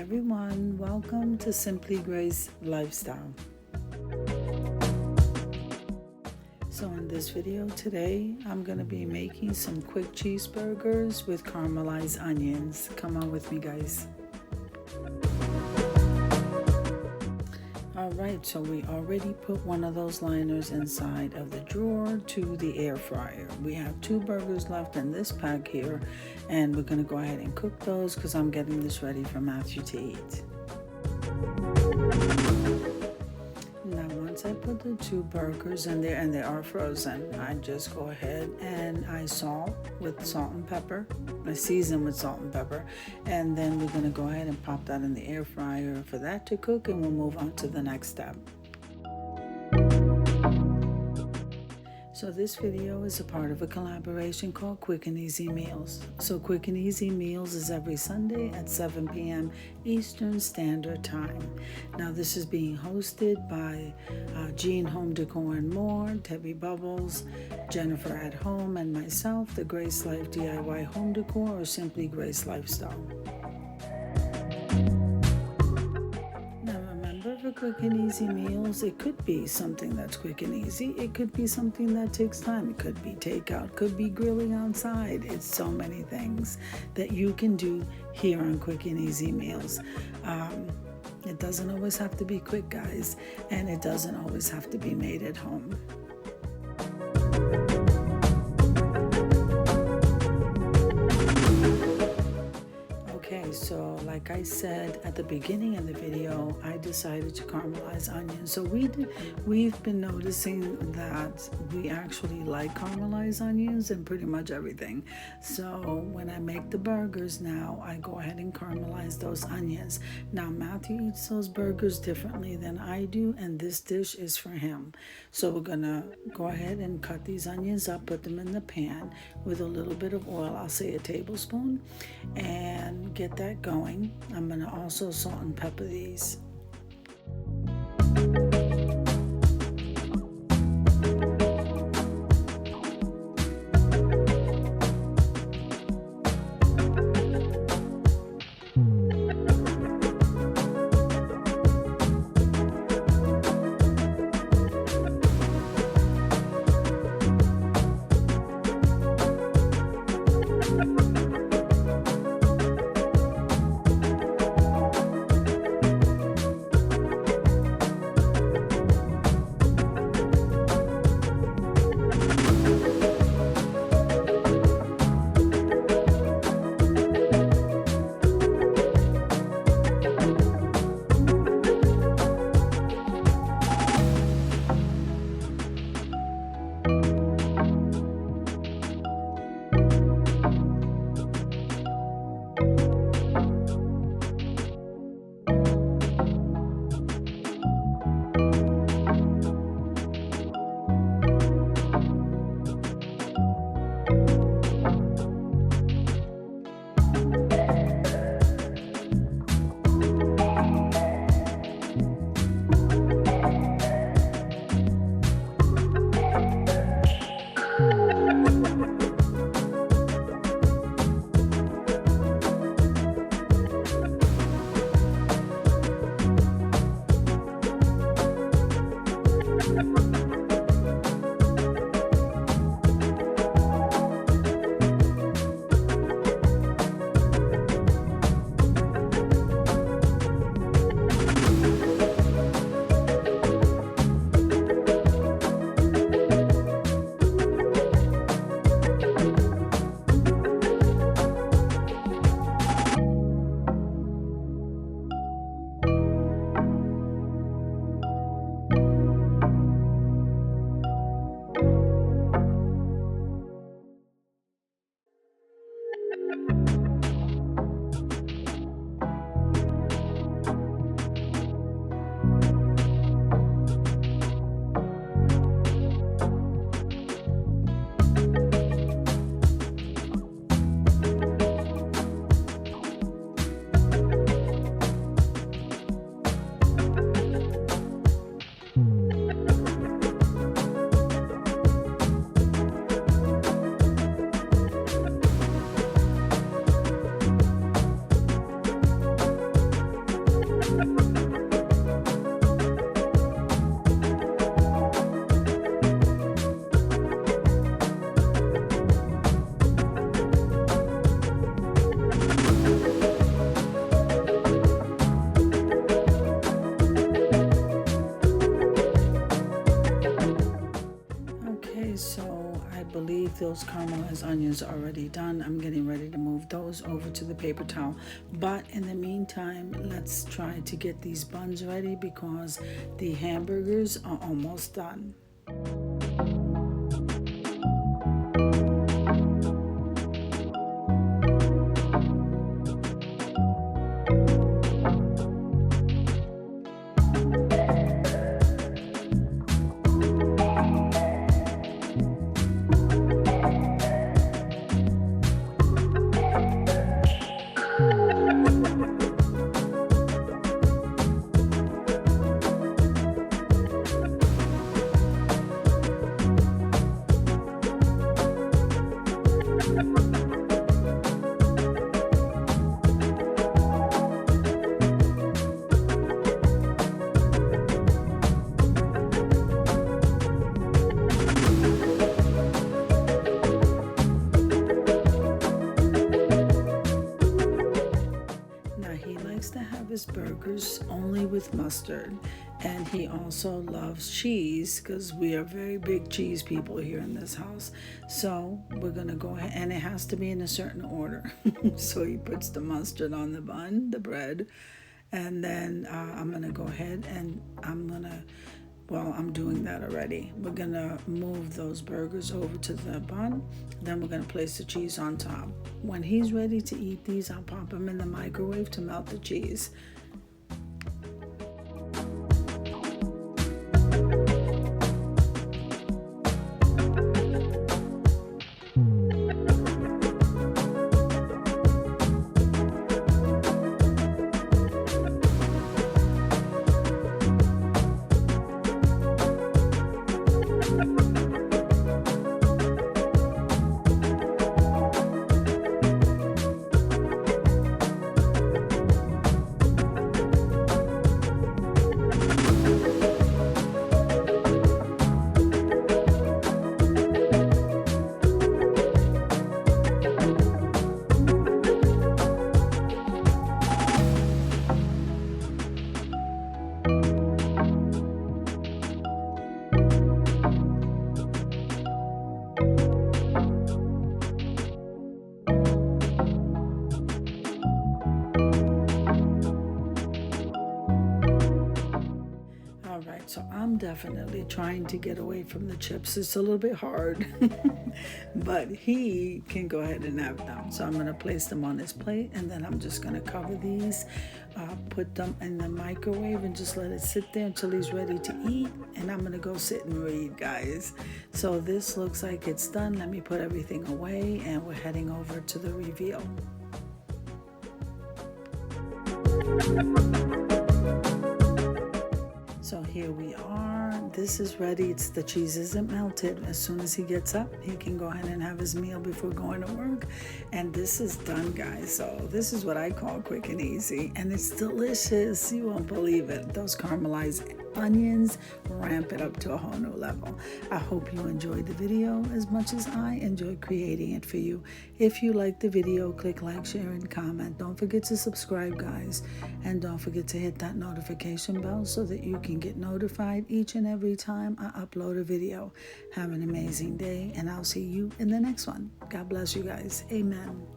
everyone, welcome to Simply Grace Lifestyle. So in this video today, I'm going to be making some quick cheeseburgers with caramelized onions. Come on with me, guys. Alright, so we already put one of those liners inside of the drawer to the air fryer. We have 2 burgers left in this pack here, and we're going to go ahead and cook those because I'm getting this ready for Matthew to eat. Now once I put the 2 burgers in there, and they are frozen, I just go ahead and I salt with salt and pepper. I season with salt and pepper, and then we're going to go ahead and pop that in the air fryer for that to cook, and we'll move on to the next step. So this video is a part of a collaboration called Quick and Easy Meals. So Quick and Easy Meals is every Sunday at 7 p.m. Eastern Standard Time. Now this is being hosted by Jean Home Decor and More, Debbie Bubbles, Jennifer at Home, and myself, the Grace Life DIY Home Decor, or simply Grace Lifestyle. For quick and easy meals, it could be something that's quick and easy. It could be something that takes time. It could be takeout, could be grilling outside. It's so many things that you can do here on Quick and Easy Meals. It doesn't always have to be quick, guys, and it doesn't always have to be made at home. So like I said at the beginning of the video, I decided to caramelize onions. So we've been noticing that we actually like caramelized onions in pretty much everything. So when I make the burgers now, I go ahead and caramelize those onions. Now Matthew eats those burgers differently than I do, and this dish is for him. So we're gonna go ahead and cut these onions up, put them in the pan with a little bit of oil, I'll say a tablespoon, and get that going. I'm going to also salt and pepper these. have those caramelized onions already done. I'm getting ready to move those over to the paper towel. But in the meantime, let's try to get these buns ready because the hamburgers are almost done. Burgers only with mustard, and he also loves cheese because we are very big cheese people here in this house. So we're gonna go ahead, and it has to be in a certain order. So he puts the mustard on the bun, the bread, and then I'm gonna go ahead and I'm doing that already. We're gonna move those burgers over to the bun, then we're gonna place the cheese on top. When he's ready to eat these, I'll pop them in the microwave to melt the cheese. So I'm definitely trying to get away from the chips. It's a little bit hard, but he can go ahead and have them. So I'm going to place them on his plate, and then I'm just going to cover these, put them in the microwave, and just let it sit there until he's ready to eat. And I'm going to go sit and read, guys. So this looks like it's done. Let me put everything away, and we're heading over to the reveal. So here we are. This is ready. The cheese isn't melted. As soon as he gets up, he can go ahead and have his meal before going to work. And this is done, guys. So this is what I call quick and easy. And it's delicious. You won't believe it. Those caramelized onions ramp it up to a whole new level. I hope you enjoyed the video as much as I enjoyed creating it for you. If you liked the video, click like, share, and comment. Don't forget to subscribe, guys. And don't forget to hit that notification bell so that you can get notified each and every time I upload a video. Have an amazing day, and I'll see you in the next one. God bless you guys. Amen.